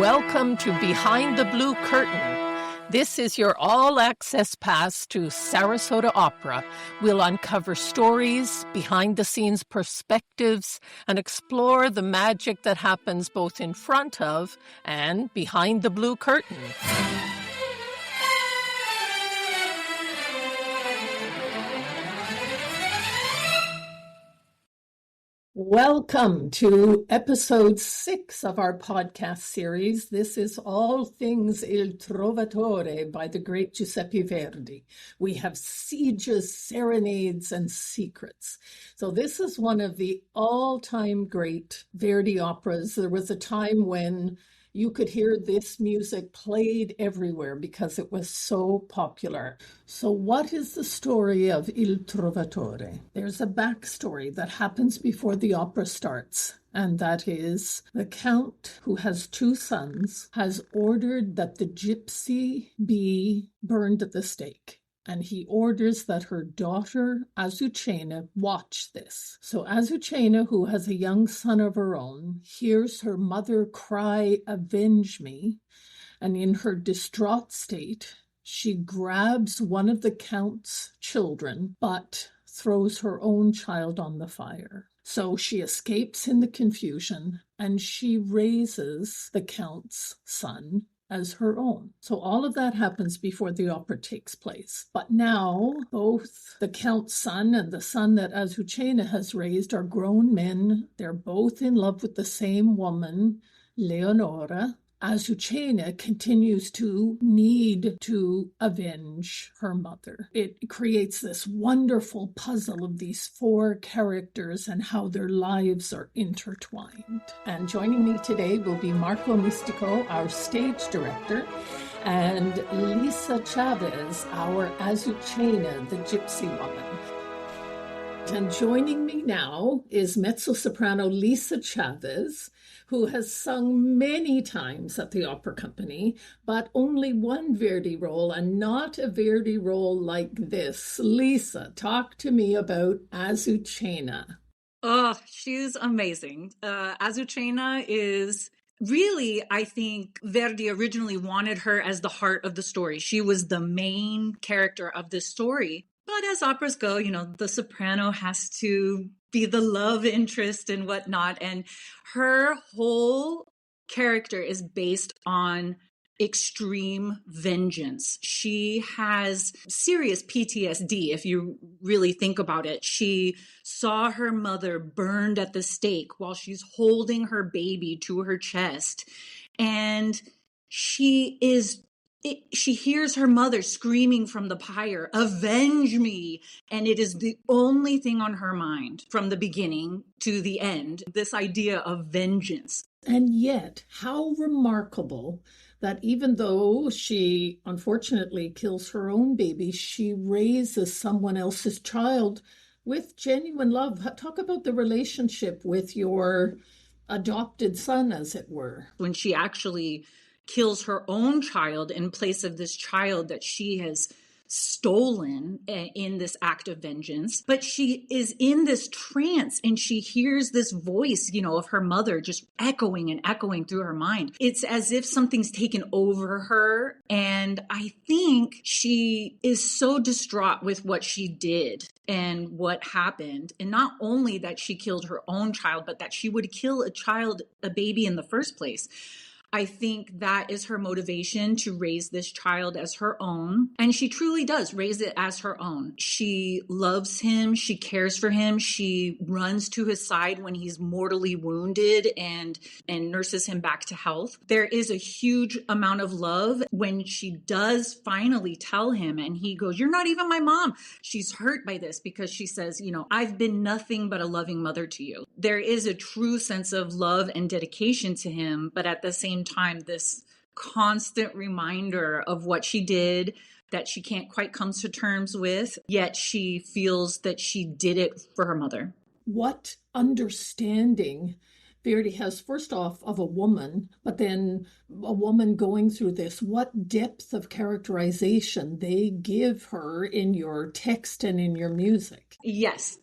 Welcome to Behind the Blue Curtain. This is your all-access pass to Sarasota Opera. We'll uncover stories, behind-the-scenes perspectives, and explore the magic that happens both in front of and behind the blue curtain. Welcome to episode 6 of our podcast series. This is All Things Il Trovatore by the great Giuseppe Verdi. We have sieges, serenades, and secrets. So this is one of the all-time great Verdi operas. There was a time when you could hear this music played everywhere because it was so popular. So what is the story of Il Trovatore? There's a backstory that happens before the opera starts, and that is the Count, who has 2 sons, has ordered that the gypsy be burned at the stake. And he orders that her daughter, Azucena, watch this. So Azucena, who has a young son of her own, hears her mother cry, "Avenge me," and in her distraught state, she grabs one of the Count's children, but throws her own child on the fire. So she escapes in the confusion, and she raises the Count's son as her own. So all of that happens before the opera takes place. But now both the Count's son and the son that Azucena has raised are grown men. They're both in love with the same woman, Leonora. Azucena continues to need to avenge her mother. It creates this wonderful puzzle of these 4 characters and how their lives are intertwined. And joining me today will be Marco Nisticò, our stage director, and Lisa Chavez, our Azucena, the gypsy woman. And joining me now is mezzo-soprano Lisa Chavez, who has sung many times at the Opera Company, but only one Verdi role, and not a Verdi role like this. Lisa, talk to me about Azucena. Oh, she's amazing. Azucena is really, I think, Verdi originally wanted her as the heart of the story. She was the main character of this story. But as operas go, the soprano has to be the love interest and whatnot. And her whole character is based on extreme vengeance. She has serious PTSD, if you really think about it. She saw her mother burned at the stake while she's holding her baby to her chest. And she hears her mother screaming from the pyre, "Avenge me!" And it is the only thing on her mind from the beginning to the end, this idea of vengeance. And yet, how remarkable that even though she unfortunately kills her own baby, she raises someone else's child with genuine love. Talk about the relationship with your adopted son, as it were. When she actually kills her own child in place of this child that she has stolen in this act of vengeance. But she is in this trance and she hears this voice, of her mother just echoing and echoing through her mind. It's as if something's taken over her. And I think she is so distraught with what she did and what happened. And not only that she killed her own child, but that she would kill a baby in the first place. I think that is her motivation to raise this child as her own. And she truly does raise it as her own. She loves him. She cares for him. She runs to his side when he's mortally wounded and nurses him back to health. There is a huge amount of love when she does finally tell him and he goes, "You're not even my mom." She's hurt by this because she says, "I've been nothing but a loving mother to you." There is a true sense of love and dedication to him, but at the same time, this constant reminder of what she did that she can't quite come to terms with, yet she feels that she did it for her mother. What understanding Verdi has, first off, of a woman, but then a woman going through this, what depth of characterization they give her in your text and in your music. Yes.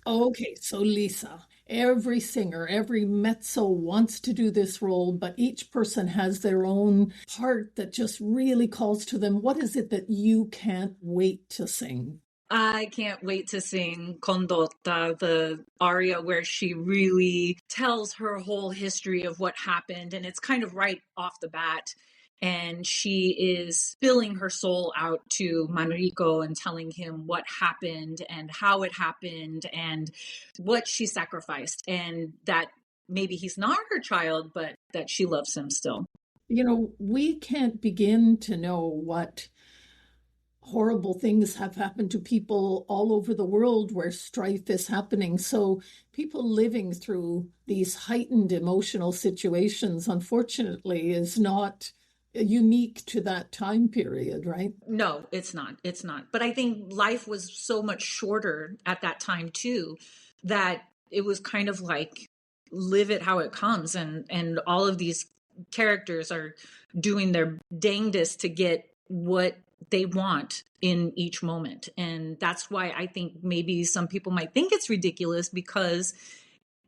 Okay, so Lisa, every singer, every mezzo wants to do this role, but each person has their own part that just really calls to them. What is it that you can't wait to sing? I can't wait to sing Condotta, the aria where she really tells her whole history of what happened. And it's kind of right off the bat. And she is spilling her soul out to Manrico and telling him what happened and how it happened and what she sacrificed. And that maybe he's not her child, but that she loves him still. You know, we can't begin to know what horrible things have happened to people all over the world where strife is happening. So people living through these heightened emotional situations, unfortunately, is not unique to that time period, right? No, it's not. It's not. But I think life was so much shorter at that time too, that it was kind of like live it how it comes. And all of these characters are doing their dangdest to get what they want in each moment. And that's why I think maybe some people might think it's ridiculous, because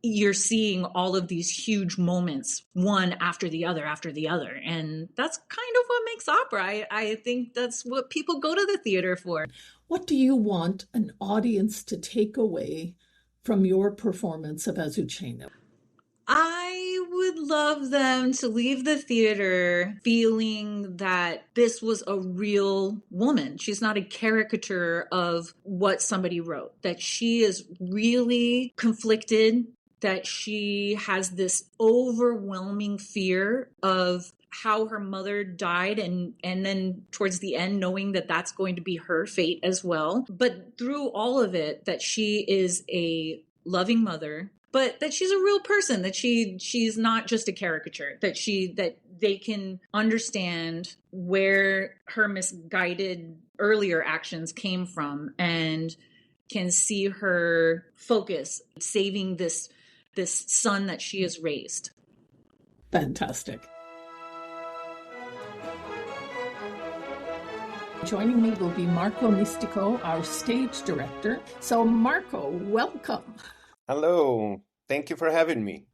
you're seeing all of these huge moments, one after the other, And that's kind of what makes opera. I think that's what people go to the theater for. What do you want an audience to take away from your performance of Azucena? I would love them to leave the theater feeling that this was a real woman. She's not a caricature of what somebody wrote, that she is really conflicted, that she has this overwhelming fear of how her mother died, and then towards the end knowing that that's going to be her fate as well. But through all of it, that she is a loving mother, but that she's a real person, that she's not just a caricature, that they can understand where her misguided earlier actions came from and can see her focus saving this son that she has raised. Fantastic. Joining me will be Marco Nisticò, our stage director. So Marco, welcome. Hello. Thank you for having me.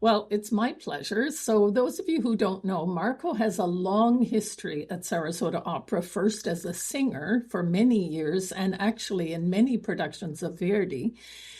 Well, it's my pleasure. So those of you who don't know, Marco has a long history at Sarasota Opera, first as a singer for many years and actually in many productions of Verdi.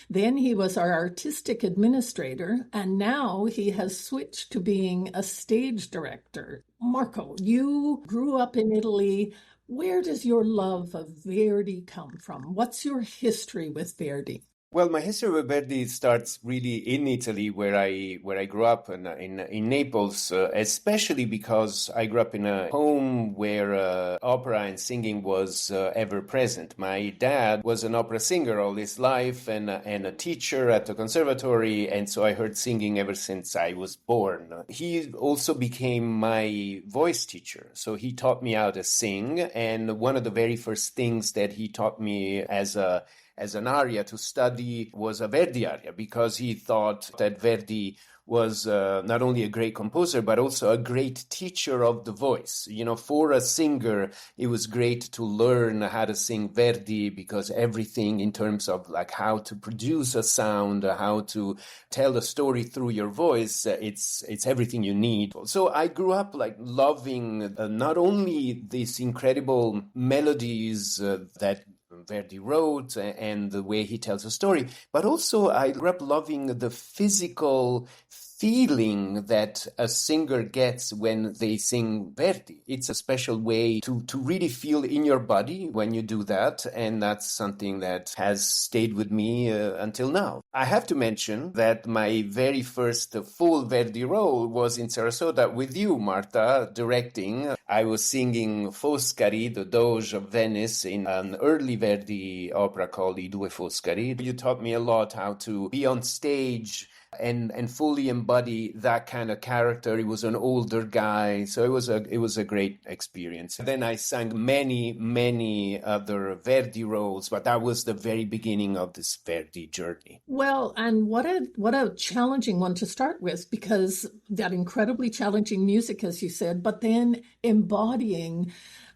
Then he was our artistic administrator, and now he has switched to being a stage director. Marco, you grew up in Italy. Where does your love of Verdi come from? What's your history with Verdi? Well, my history with Verdi starts really in Italy, where I grew up in Naples, especially because I grew up in a home where opera and singing was ever present. My dad was an opera singer all his life and a teacher at the conservatory, and so I heard singing ever since I was born. He also became my voice teacher, so he taught me how to sing, and one of the very first things that he taught me as an aria to study was a Verdi aria, because he thought that Verdi was not only a great composer, but also a great teacher of the voice. You know, for a singer, it was great to learn how to sing Verdi, because everything in terms of like how to produce a sound, how to tell a story through your voice, it's everything you need. So I grew up like loving not only these incredible melodies that Verdi wrote and the way he tells a story, but also I grew up loving the physical feeling that a singer gets when they sing Verdi. It's a special way to really feel in your body when you do that, and that's something that has stayed with me until now. I have to mention that my very first full Verdi role was in Sarasota with you, Marta, directing. I was singing Foscari, the Doge of Venice, in an early Verdi opera called I Due Foscari. You taught me a lot how to be on stage and fully embody that kind of character. He was an older guy, so it was a great experience. Then I sang many other Verdi roles, but that was the very beginning of this Verdi journey. Well, and what a challenging one to start with, because that incredibly challenging music, as you said, but then embodying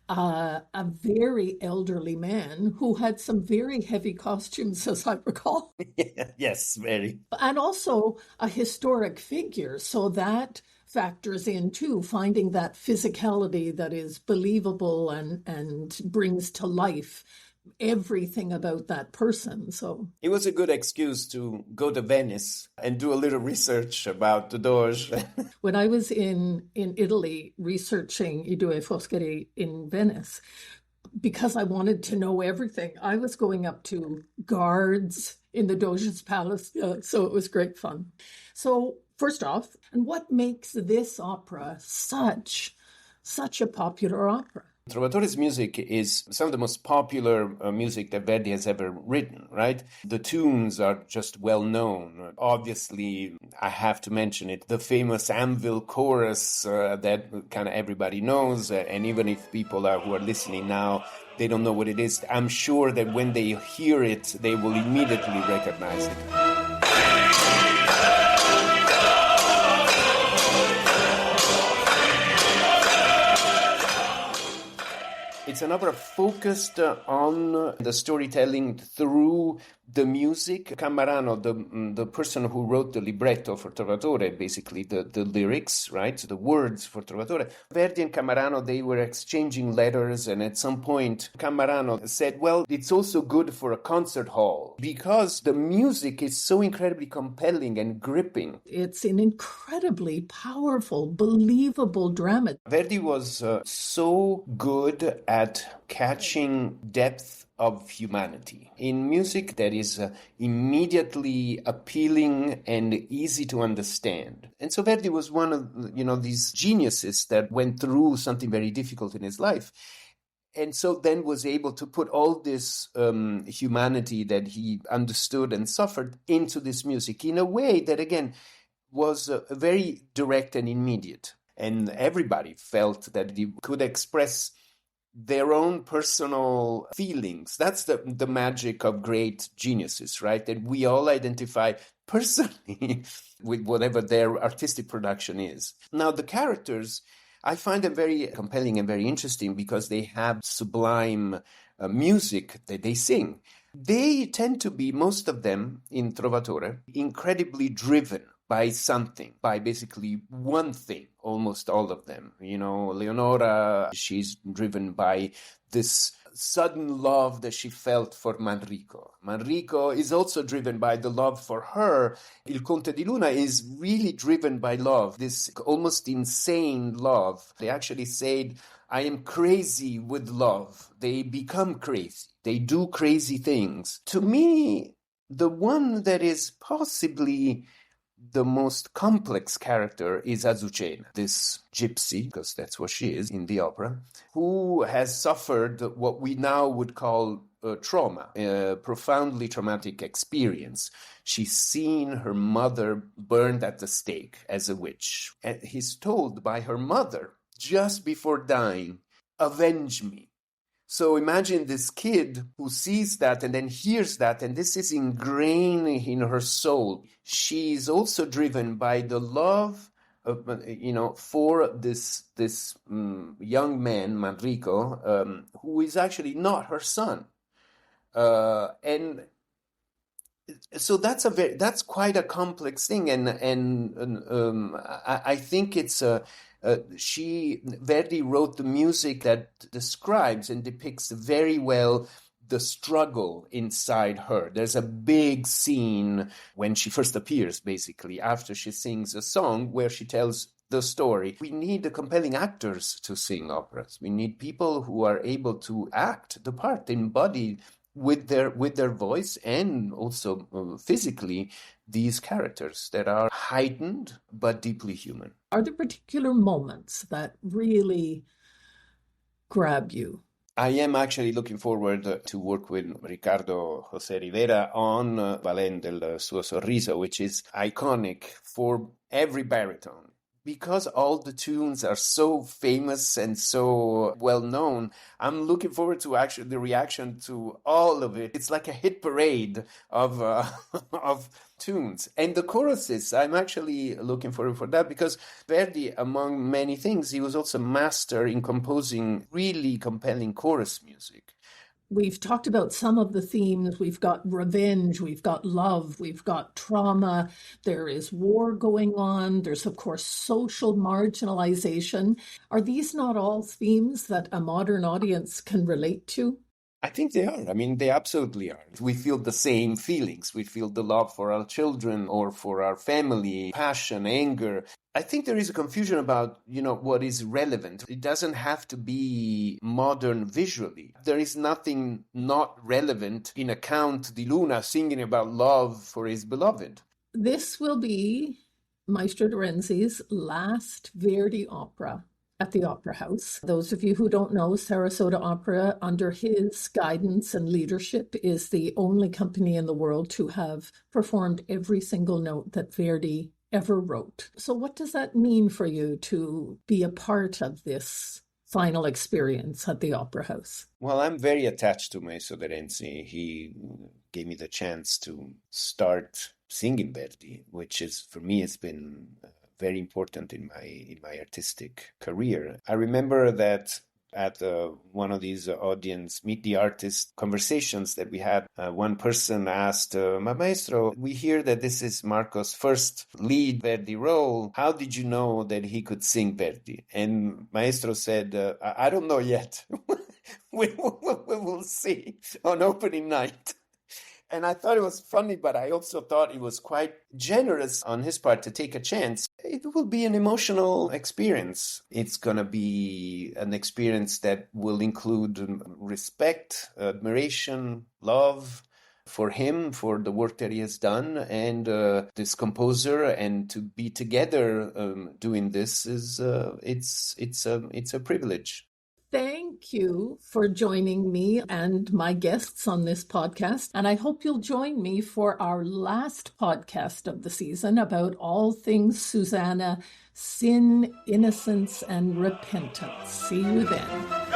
a very elderly man who had some very heavy costumes, as I recall. Yes, very. And also a historic figure. So that factors in too, finding that physicality that is believable and brings to life everything about that person. So it was a good excuse to go to Venice and do a little research about the Doge. When I was in Italy researching I Due Foscari in Venice, because I wanted to know everything, I was going up to guards in the Doge's palace. So it was great fun. So first off, and what makes this opera such a popular opera? Trovatore's music is some of the most popular music that Verdi has ever written, right? The tunes are just well known. Obviously, I have to mention it, the famous anvil chorus that kind of everybody knows, and even if people who are listening now, they don't know what it is, I'm sure that when they hear it, they will immediately recognize it. It's an opera focused on the storytelling through the music. Cammarano, the person who wrote the libretto for Trovatore, basically the lyrics, right? The words for Trovatore. Verdi and Cammarano, they were exchanging letters, and at some point, Cammarano said, well, it's also good for a concert hall because the music is so incredibly compelling and gripping. It's an incredibly powerful, believable drama. Verdi was so good at catching depth of humanity in music that is immediately appealing and easy to understand. And so Verdi was one of these geniuses that went through something very difficult in his life, and so then was able to put all this humanity that he understood and suffered into this music in a way that, again, was very direct and immediate. And everybody felt that he could express their own personal feelings. That's the magic of great geniuses, right? That we all identify personally with whatever their artistic production is. Now, the characters, I find them very compelling and very interesting because they have sublime music that they sing. They tend to be, most of them in Trovatore, incredibly driven by something, by basically one thing, almost all of them. Leonora, she's driven by this sudden love that she felt for Manrico. Manrico is also driven by the love for her. Il Conte di Luna is really driven by love, this almost insane love. They actually said, I am crazy with love. They become crazy. They do crazy things. To me, the one that is possibly the most complex character is Azucena, this gypsy, because that's what she is in the opera, who has suffered what we now would call trauma, a profoundly traumatic experience. She's seen her mother burned at the stake as a witch. And he's told by her mother, just before dying, avenge me. So imagine this kid who sees that and then hears that, and this is ingrained in her soul. She's also driven by the love for this young man, Manrico, who is actually not her son. And so that's quite a complex thing, and I think it's Verdi wrote the music that describes and depicts very well the struggle inside her. There's a big scene when she first appears, basically, after she sings a song where she tells the story. We need compelling actors to sing operas. We need people who are able to act the part, embody with their voice and also physically these characters that are heightened but deeply human. Are there particular moments that really grab you? I am actually looking forward to work with Riccardo José Rivera on Valen del suo sorriso, which is iconic for every baritone. because all the tunes are so famous and so well known, I'm looking forward to actually the reaction to all of it. It's like a hit parade of of tunes. And the choruses, I'm actually looking forward for that because Verdi, among many things, he was also master in composing really compelling chorus music. We've talked about some of the themes. We've got revenge, we've got love, we've got trauma. There is war going on. There's, of course, social marginalization. Are these not all themes that a modern audience can relate to? I think they are. I mean, they absolutely are. We feel the same feelings. We feel the love for our children or for our family, passion, anger. I think there is a confusion about, what is relevant. It doesn't have to be modern visually. There is nothing not relevant in a Count di Luna singing about love for his beloved. This will be Maestro DeRenzi's last Verdi opera at the Opera House. Those of you who don't know, Sarasota Opera, under his guidance and leadership, is the only company in the world to have performed every single note that Verdi ever wrote. So what does that mean for you to be a part of this final experience at the Opera House? Well, I'm very attached to Maestro DeRenzi. He gave me the chance to start singing Verdi, which is, for me, it's been very important in my artistic career. I remember that at one of these audience meet the artist conversations that we had, one person asked, Maestro, we hear that this is Marco's first lead Verdi role. How did you know that he could sing Verdi? And Maestro said, I don't know yet. we will see on opening night. And I thought it was funny, but I also thought it was quite generous on his part to take a chance. It will be an emotional experience. It's going to be an experience that will include respect, admiration, love for him, for the work that he has done, and this composer, and to be together doing this is it's a privilege. Thank you for joining me and my guests on this podcast. And I hope you'll join me for our last podcast of the season about all things Susanna, sin, innocence, and repentance. See you then.